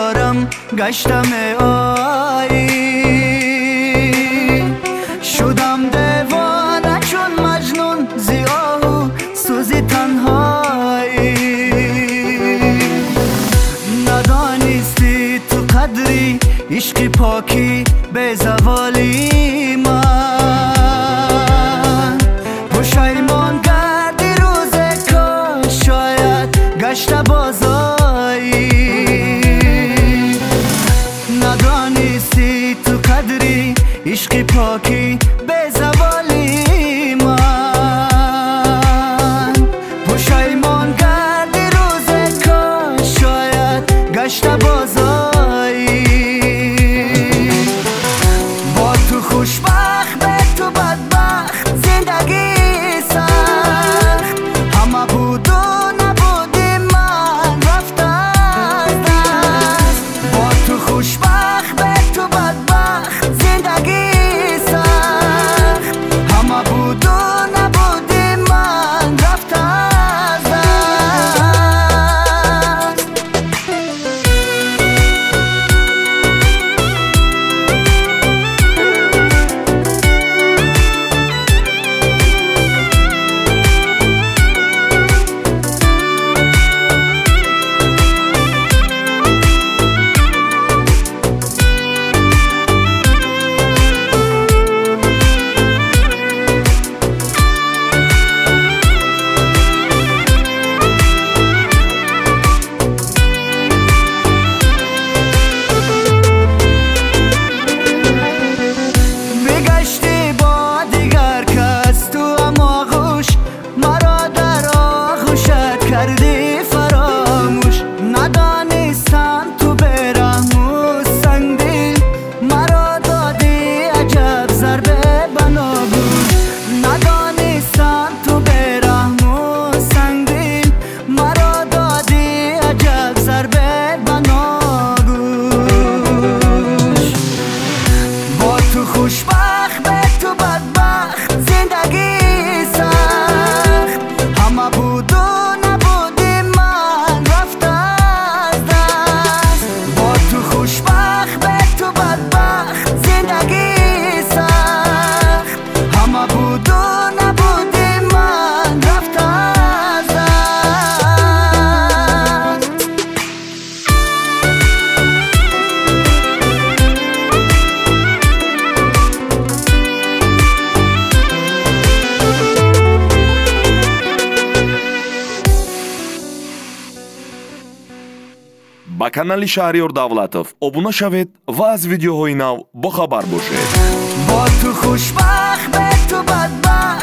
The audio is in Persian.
دارم گشتم آیی شدم دیوانه چون مجنون زیاه و سوزی تنهایی ندانستی تو قدری عشق پاکی به زوالی من پشیمان گردی روز که شاید گشت بازایی ندانستی تو قدری عشق پاکی به زوالی من پشیمان گردی روز که شاید گشت بازایی با تو خوشبخت به تو بدبخت زندگی سخت همه بود و نبودی من رفت از دست با تو خوشبخت به تو بدبخت زندگی سخت همه بود و نبودی من رفت از دست خوشبخت به تو بدبخت زندگی سخت همه بود و نبودی من رفت از دست با تو خوشبخت به تو بدبخت زندگی سخت همه بود و نبودی من رفت از دست ба канали Shahriyor Davlatov обуна шавед ва аз видеоҳои нав бохабар бошед. با تو خوشبخت به تو بدبخت